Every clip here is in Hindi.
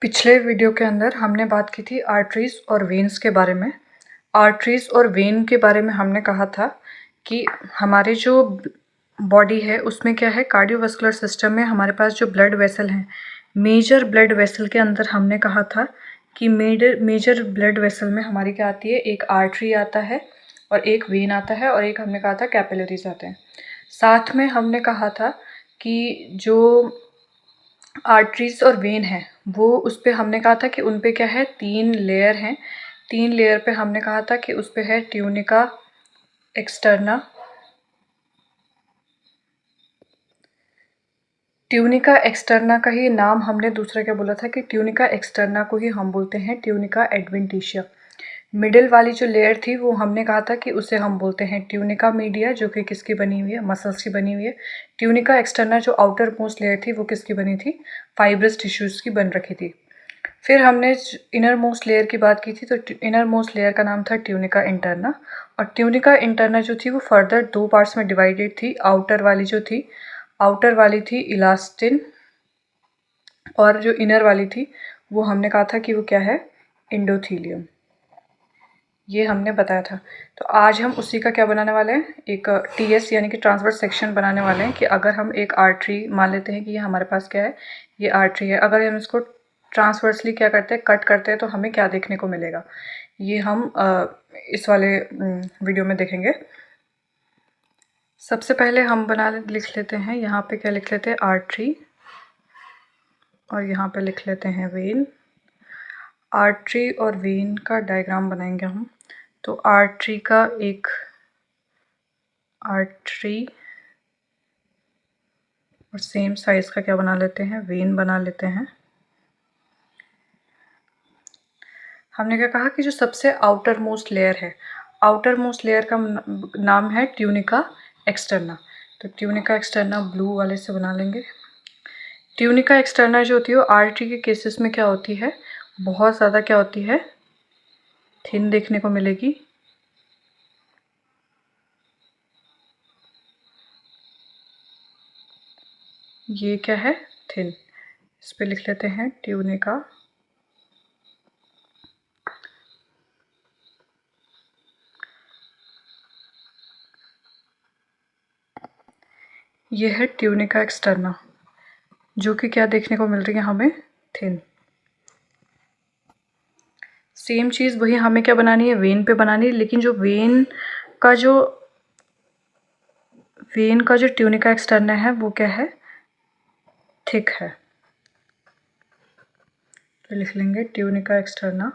पिछले वीडियो के अंदर हमने बात की थी आर्टरीज़ और वेन्स के बारे में। आर्टरीज़ और वेन के बारे में हमने कहा था कि हमारे जो बॉडी है उसमें क्या है, कार्डियोवास्कुलर सिस्टम में हमारे पास जो ब्लड वेसल हैं, मेजर ब्लड वेसल के अंदर हमने कहा था कि मेजर ब्लड वेसल में हमारी क्या आती है, एक आर्टरी आता है और एक वेन आता है और एक हमने कहा था कैपिलरीज आते हैं। साथ में हमने कहा था कि जो आर्टरीज़ और वेन है वो उस पे हमने कहा था कि उन पे क्या है, 3 लेयर हैं। 3 लेयर पे हमने कहा था कि उस पे है ट्यूनिका एक्सटर्ना। ट्यूनिका एक्सटर्ना का ही नाम हमने दूसरा क्या बोला था कि ट्यूनिका एक्सटर्ना को ही हम बोलते हैं ट्यूनिका एडवेंटिशिया। मिडिल वाली जो लेयर थी वो हमने कहा था कि उसे हम बोलते हैं ट्यूनिका मीडिया, जो कि किसकी बनी हुई है, मसल्स की बनी हुई है। ट्यूनिका एक्सटर्ना जो आउटर मोस्ट लेयर थी वो किसकी बनी थी, फाइब्रस टिश्यूज़ की बन रखी थी। फिर हमने इनर मोस्ट लेयर की बात की थी, तो इनर मोस्ट लेयर का नाम था ट्यूनिका इंटरना। और ट्यूनिका इंटरना जो थी वो फर्दर 2 पार्ट्स में डिवाइडेड थी। आउटर वाली थी इलास्टिन, और जो इनर वाली थी वो हमने कहा था कि वो क्या है, एंडोथीलियम। ये हमने बताया था। तो आज हम उसी का क्या बनाने वाले हैं, एक टीएस यानी कि ट्रांसवर्स सेक्शन बनाने वाले हैं कि अगर हम एक आर्टरी मान लेते हैं कि ये हमारे पास क्या है, ये आर्टरी है, अगर हम इसको ट्रांसवर्सली क्या करते हैं, कट करते हैं, तो हमें क्या देखने को मिलेगा, ये हम इस वाले वीडियो में देखेंगे। सबसे पहले हम लिख लेते हैं, यहाँ पे क्या लिख लेते हैं, आर्टरी, और यहाँ पे लिख लेते हैं वेन। आर्टरी और वेन का डायग्राम बनाएंगे हम। तो आर्टरी का एक आर्टरी और सेम साइज का क्या बना लेते हैं, वेन बना लेते हैं। हमने क्या कहा कि जो सबसे आउटर मोस्ट लेयर है, आउटर मोस्ट लेयर का नाम है ट्यूनिका एक्सटर्ना। तो ट्यूनिका एक्सटर्ना ब्लू वाले से बना लेंगे। ट्यूनिका एक्सटर्ना जो होती है वो आर्टरी के केसेस में क्या होती है, बहुत ज़्यादा क्या होती है, थिन देखने को मिलेगी। ये क्या है, थिन। इस पे लिख लेते हैं ट्यूनिका। ये है ट्यूनिका एक्सटर्ना, जो कि क्या देखने को मिल रही है हमें, थिन। सेम चीज़ वही हमें क्या बनानी है, वेन पे बनानी है, लेकिन जो वेन का जो ट्यूनिका एक्सटर्ना है वो क्या है, थिक है। तो लिख लेंगे ट्यूनिका एक्सटर्ना,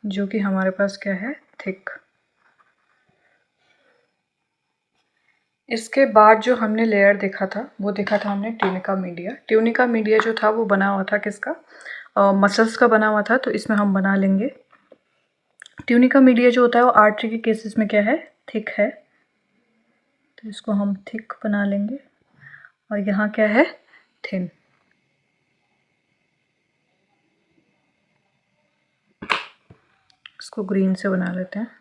जो कि हमारे पास क्या है, थिक। इसके बाद जो हमने लेयर देखा था वो देखा था हमने ट्यूनिका मीडिया। ट्यूनिका मीडिया जो था वो बना हुआ था किसका, मसल्स का बना हुआ था। तो इसमें हम बना लेंगे, ट्यूनिका मीडिया जो होता है वो आर्टरी के केसेस में क्या है, थिक है। तो इसको हम थिक बना लेंगे, और यहाँ क्या है, थिन। इसको ग्रीन से बना लेते हैं।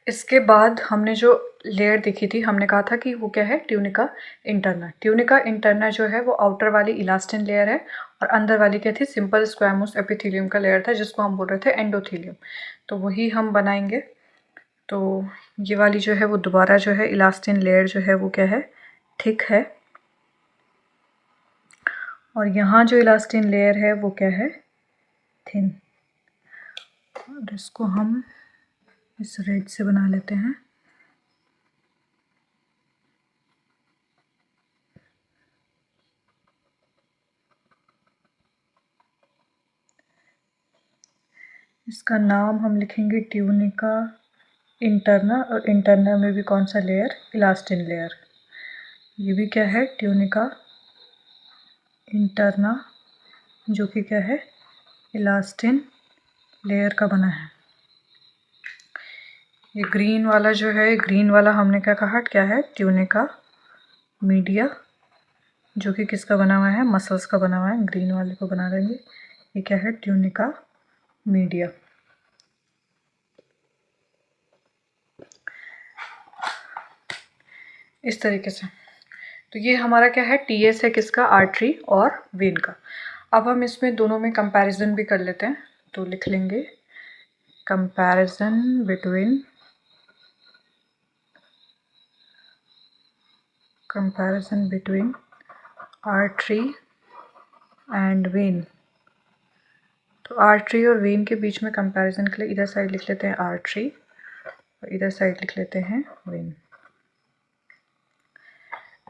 इसके बाद हमने जो लेयर देखी थी, हमने कहा था कि वो क्या है, ट्यूनिका इंटरना। ट्यूनिका इंटरना जो है वो आउटर वाली इलास्टिन लेयर है, और अंदर वाली क्या थी, सिंपल स्क्वैमोस एपिथेलियम का लेयर था, जिसको हम बोल रहे थे एंडोथेलियम। तो वही हम बनाएंगे। तो ये वाली जो है वो दोबारा जो है इलास्टिन लेयर जो है वो क्या है, थिक है, और यहाँ जो इलास्टिन लेयर है वो क्या है, थिन। और इसको हम इस रेड से बना लेते हैं। इसका नाम हम लिखेंगे ट्यूनिका इंटरना, और इंटरना में भी कौन सा लेयर, इलास्टिन लेयर। ये भी क्या है, ट्यूनिका इंटरना, जो कि क्या है, इलास्टिन लेयर का बना है। ये ग्रीन वाला जो है, ग्रीन वाला हमने क्या कहा, क्या है, ट्यूनिका मीडिया, जो कि किसका बना हुआ है, मसल्स का बना हुआ है। ग्रीन वाले को बना लेंगे। ये क्या है, ट्यूनिका मीडिया। इस तरीके से। तो ये हमारा क्या है, टीएस है किसका, आर्टरी और वेन का। अब हम इसमें दोनों में कंपैरिजन भी कर लेते हैं, तो लिख लेंगे comparison between artery and when. तो आर्टरी और वेन के बीच में कंपैरिजन के लिए इधर साइड लिख लेते हैं आर्टरी और इधर साइड लिख लेते हैं वेन।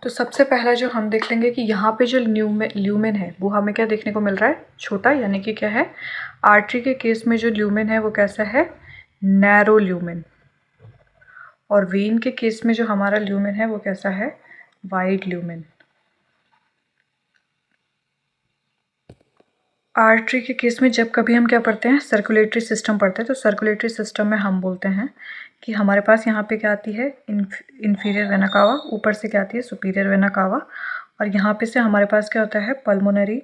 तो सबसे पहला जो हम देख लेंगे कि यहाँ पे जो ल्यूमेन है वो हमें क्या देखने को मिल रहा है, छोटा, यानी कि क्या है, आर्टरी के केस में जो ल्यूमेन है वो कैसा है, नैरो ल्यूमेन। और वेन के केस में जो हमारा ल्यूमेन है वो कैसा है, वाइड ल्यूमेन। आर्टरी के केस में जब कभी हम क्या पढ़ते हैं, सर्कुलेटरी सिस्टम पढ़ते हैं, तो सर्कुलेटरी सिस्टम में हम बोलते हैं कि हमारे पास यहाँ पे क्या आती है, इंफीरियर वेना कावा, ऊपर से क्या आती है, सुपीरियर वेना कावा, और यहाँ पे से हमारे पास क्या होता है, पल्मोनरी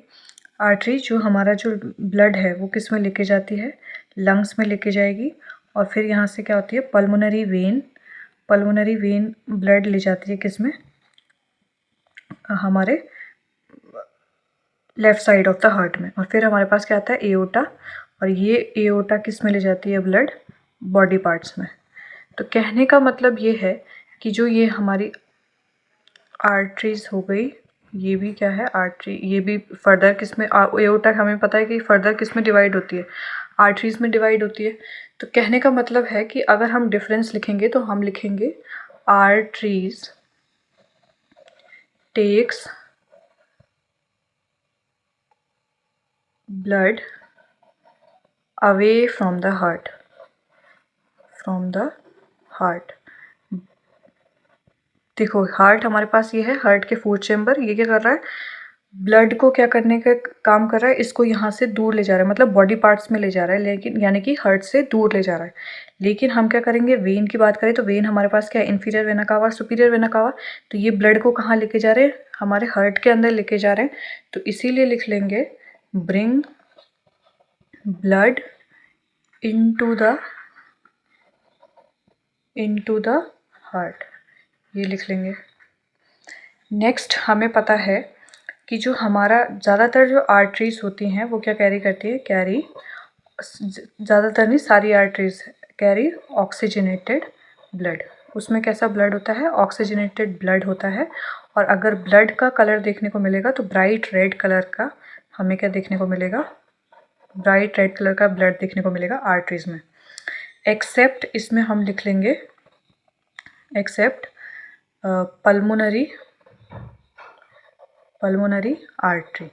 आर्टरी, जो हमारा जो ब्लड है वो किस में लेके जाती है, लंग्स में लेके जाएगी। और फिर यहाँ से क्या होती है, पल्मोनरी वेन ब्लड ले जाती है किस में, हमारे left side of the heart में। और फिर हमारे पास क्या आता है, एओर्टा, और ये एओर्टा किस में ले जाती है ब्लड, बॉडी पार्ट्स में। तो कहने का मतलब ये है कि जो ये हमारी आर्टरीज हो गई, ये भी क्या है, आर्टरी, ये भी फर्दर किस में, एओर्टा हमें पता है कि फर्दर किस में डिवाइड होती है, आर्टरीज में डिवाइड होती है। तो कहने का मतलब है कि अगर हम डिफरेंस लिखेंगे तो हम लिखेंगे arteries takes blood away from the heart, देखो हार्ट हमारे पास ये है, हार्ट के 4 चैम्बर, ये क्या कर रहा है, ब्लड को क्या करने का काम कर रहा है, इसको यहाँ से दूर ले जा रहा है, मतलब बॉडी पार्ट्स में ले जा रहा है, लेकिन यानी कि हार्ट से दूर ले जा रहा है। लेकिन हम क्या करेंगे, वेन की बात करें तो वेन हमारे पास क्या है, inferior vena cava, superior vena cava. तो ये ब्लड को कहाँ लेके जा रहे हैं, हमारे हार्ट के अंदर लेके जा रहे हैं। तो इसीलिए लिख लेंगे bring blood into the heart, ये लिख लेंगे। नेक्स्ट हमें पता है कि जो हमारा ज़्यादातर जो आर्टरीज होती हैं वो क्या कैरी करती है, ज़्यादातर नहीं, सारी आर्टरीज कैरी ऑक्सीजनेटेड ब्लड। उसमें कैसा ब्लड होता है, ऑक्सीजनेटेड ब्लड होता है। और अगर ब्लड का कलर देखने को मिलेगा तो ब्राइट रेड कलर का हमें क्या देखने को मिलेगा, ब्राइट रेड कलर का ब्लड देखने को मिलेगा आर्टरीज में। एक्सेप्ट, इसमें हम लिख लेंगे accept pulmonary artery.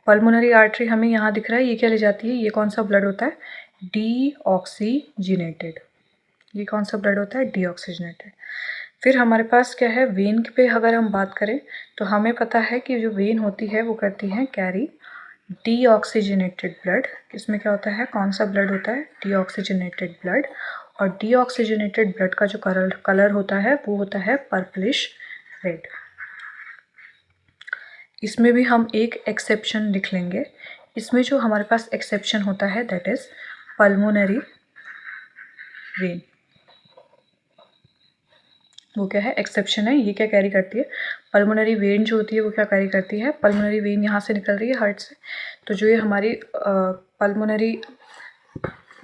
Pulmonary artery हमें यहाँ दिख रहा है, ये क्या ले जाती है, ये कौन सा ब्लड होता है, डीऑक्सीजनेटेड। ये कौन सा ब्लड होता है, डीऑक्सीजनेटेड। फिर हमारे पास क्या है, वेन पे अगर हम बात करें तो हमें पता है कि जो वेन होती है वो करती है कैरी डीऑक्सीजनेटेड ब्लड। इसमें क्या होता है, कौन सा ब्लड होता है, डीऑक्सीजनेटेड ब्लड। और डीऑक्सीजनेटेड ब्लड का जो कलर होता है वो होता है पर्पलिश रेड। इसमें भी हम एक एक्सेप्शन लिख लेंगे। इसमें जो हमारे पास एक्सेप्शन होता है दैट इज पल्मोनरी वेन। वो क्या है, एक्सेप्शन है, ये क्या कैरी करती है, पल्मोनरी वेन जो होती है वो क्या कैरी करती है, पल्मोनरी वेन यहाँ से निकल रही है हार्ट से। तो जो ये हमारी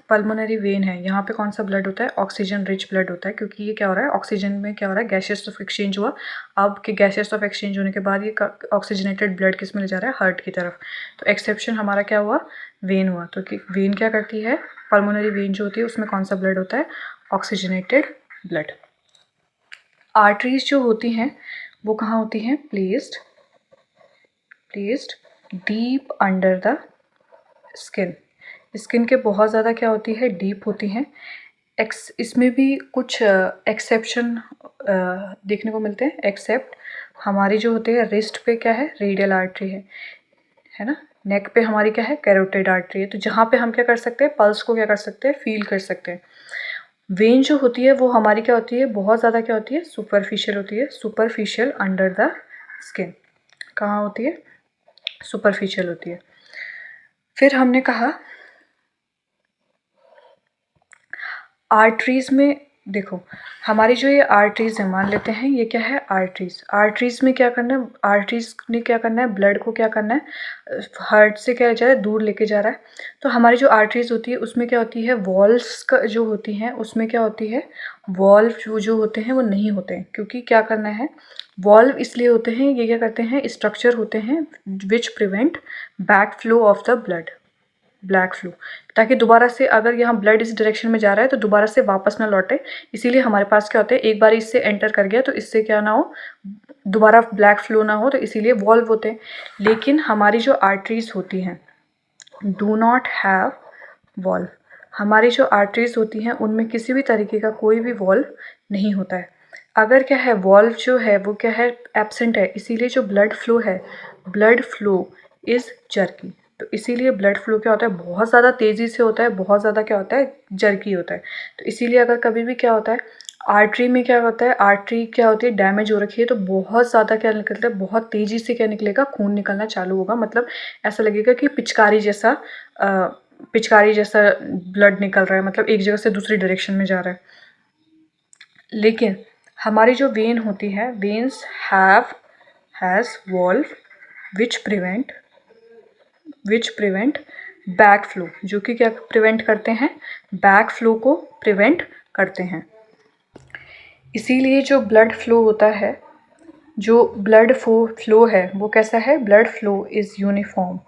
पल्मोनरी वेन है, यहाँ पे कौन सा ब्लड होता है, ऑक्सीजन रिच ब्लड होता है, क्योंकि ये क्या हो रहा है, ऑक्सीजन में क्या हो रहा है, गैसेस ऑफ एक्सचेंज हुआ। अब के गैसेस ऑफ एक्सचेंज होने के बाद ये ऑक्सीजनेटेड ब्लड किस में ले जा रहा है, हार्ट की तरफ। तो एक्सेप्शन हमारा क्या हुआ, वेन हुआ। तो वेन क्या करती है, पल्मोनरी वेन जो होती है उसमें कौन सा ब्लड होता है, ऑक्सीजनेटेड ब्लड। आर्टरीज जो होती हैं वो कहाँ होती हैं, placed deep under the skin के बहुत ज़्यादा क्या होती है, डीप होती हैं। इसमें भी कुछ एक्सेप्शन देखने को मिलते हैं। एक्सेप्ट हमारी जो होती है रिस्ट पे क्या है, रेडियल आर्टरी है ना, नेक पे हमारी क्या है, कैरोटिड आर्टरी है। तो जहाँ पे हम क्या कर सकते हैं, पल्स को क्या कर सकते हैं, फील कर सकते हैं। वेन जो होती है वो हमारी क्या होती है, बहुत ज़्यादा क्या होती है, सुपरफिशियल होती है, सुपरफिशियल अंडर द स्किन। कहाँ होती है, सुपरफिशियल होती है। फिर हमने कहा आर्टरीज़ में देखो, हमारी जो ये आर्टरीज़ है, मान लेते हैं ये क्या है, आर्टरीज़ में क्या करना है, आर्टरीज़ ने क्या करना है, ब्लड को क्या करना है, हार्ट से क्या जा रहा है, दूर लेके जा रहा है। तो हमारी जो आर्टरीज़ होती है उसमें क्या होती है, वॉल्व्स का जो होती हैं उसमें क्या होती है, वॉल्व जो होते हैं वो नहीं होते हैं। क्योंकि क्या करना है, वॉल्व इसलिए होते हैं, ये क्या करते हैं, स्ट्रक्चर होते हैं which prevent back flow of the black flu, ताकि दोबारा से अगर यहाँ ब्लड इस डायरेक्शन में जा रहा है तो दोबारा से वापस ना लौटे। इसीलिए हमारे पास क्या होता है, एक बार इससे एंटर कर गया तो इससे क्या ना हो, दोबारा ब्लैक फ्लू ना हो, तो इसीलिए वॉल्व होते हैं। लेकिन हमारी जो आर्टरीज होती हैं डू नॉट हैव वॉल्व। हमारी जो आर्टरीज होती हैं उनमें किसी भी तरीके का कोई भी वॉल्व नहीं होता है। अगर क्या है, वॉल्व जो है वो क्या है, एब्सेंट है, इसीलिए जो ब्लड फ्लो है, ब्लड फ्लो इज़ जर्की। तो इसीलिए ब्लड फ्लो क्या होता है, बहुत ज़्यादा तेज़ी से होता है, बहुत ज़्यादा क्या होता है, जर्की होता है। तो इसीलिए अगर कभी भी क्या होता है, आर्टरी में क्या होता है, आर्टरी क्या होती है, डैमेज हो रखी है, तो बहुत ज़्यादा क्या निकलता है, बहुत तेज़ी से क्या निकलेगा, खून निकलना चालू होगा। मतलब ऐसा लगेगा कि पिचकारी जैसा ब्लड निकल रहा है, मतलब एक जगह से दूसरी डायरेक्शन में जा रहा है। लेकिन हमारी जो वेन होती है, veins has valve which prevent back flow, जो कि क्या प्रिवेंट करते हैं, बैक फ्लो को प्रिवेंट करते हैं। इसीलिए जो ब्लड फ्लो होता है, जो ब्लड फ्लो है वो कैसा है, ब्लड फ्लो इज़ यूनिफॉर्म।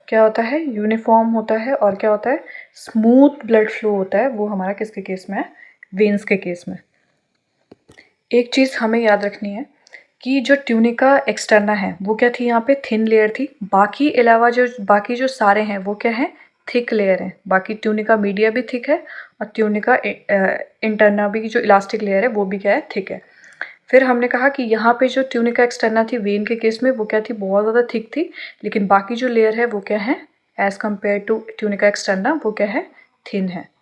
क्या होता है, यूनिफॉर्म होता है। और क्या होता है, स्मूथ ब्लड फ्लो होता है। वो हमारा किसके केस में है, वेन्स के केस में। एक चीज़ हमें याद रखनी है कि जो ट्यूनिका एक्सटर्ना है वो क्या थी, यहाँ पे थिन लेयर थी। बाकी जो सारे हैं वो क्या है, थिक लेयर है। बाकी ट्यूनिका मीडिया भी थिक है और ट्यूनिका इंटरना भी, जो इलास्टिक लेयर है वो भी क्या है, थिक है। फिर हमने कहा कि यहाँ पे जो ट्यूनिका एक्सटर्ना थी वेन के केस में, वो क्या थी, बहुत ज़्यादा थिक थी। लेकिन बाकी जो लेयर है वो क्या है, as compare to tunica externa वो क्या है, थिन है।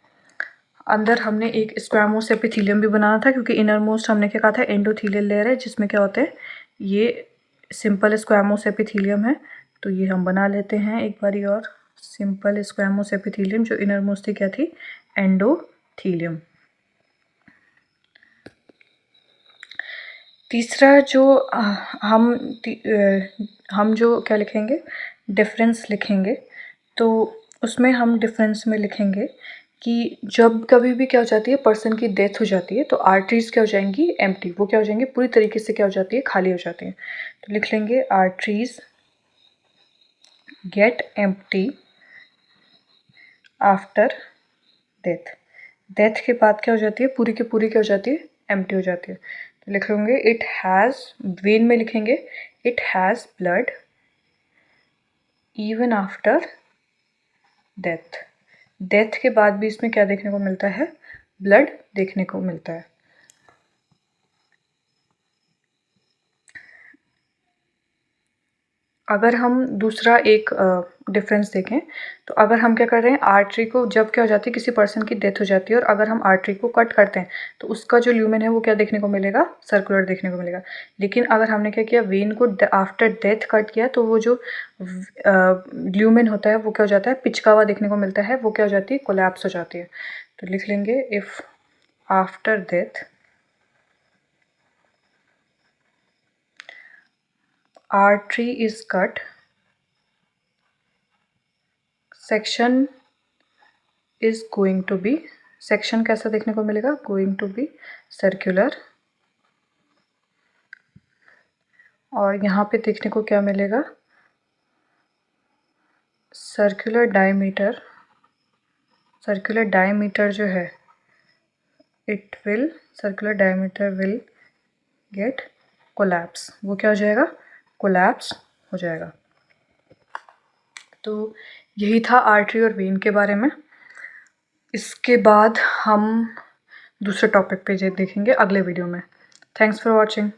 अंदर हमने एक स्क्वैमोस एपिथेलियम भी बनाना था, क्योंकि इनर मोस्ट हमने क्या कहा था, एंडोथेलियल लेयर है, जिसमें क्या होते हैं, ये सिंपल स्क्वैमोस एपिथेलियम है। तो ये हम बना लेते हैं एक बारी और, सिंपल स्क्वैमोस एपिथेलियम, जो इनर मोस्ट थी क्या थी, एंडोथेलियम। तीसरा जो हम जो क्या लिखेंगे, डिफरेंस लिखेंगे। तो उसमें हम डिफरेंस में लिखेंगे कि जब कभी भी क्या हो जाती है, पर्सन की डेथ हो जाती है, तो आर्टरीज क्या हो जाएंगी, एम्प्टी। वो क्या हो जाएंगी, पूरी तरीके से क्या हो जाती है, खाली हो जाती है। तो लिख लेंगे arteries get empty after death. Death के बाद क्या हो जाती है, पूरी की पूरी क्या हो जाती है, एम्प्टी हो जाती है। तो लिख लेंगे इट हैज़, वेन में लिखेंगे it has blood even after death. Death के बाद भी इसमें क्या देखने को मिलता है, ब्लड देखने को मिलता है। अगर हम दूसरा एक डिफरेंस देखें, तो अगर हम क्या कर रहे हैं, आर्टरी को जब क्या हो जाती है, किसी पर्सन की डेथ हो जाती है और अगर हम आर्टरी को कट करते हैं तो उसका जो ल्यूमेन है वो क्या देखने को मिलेगा, सर्कुलर देखने को मिलेगा। लेकिन अगर हमने क्या किया, वेन को आफ्टर डेथ कट किया, तो वो जो ल्यूमेन होता है वो क्या हो जाता है, पिचका हुआ देखने को मिलता है, वो क्या हो जाती है, कोलैप्स हो जाती है। तो लिख लेंगे if after death artery is cut, section is going to be, section कैसा देखने को मिलेगा, गोइंग टू बी सर्कुलर। और यहाँ पे देखने को क्या मिलेगा, सर्कुलर डायमीटर जो है, circular diameter will get collapse. वो क्या हो जाएगा, कोलैप्स हो जाएगा। तो यही था आर्टरी और वेन के बारे में। इसके बाद हम दूसरे टॉपिक पे देखेंगे अगले वीडियो में। Thanks for watching.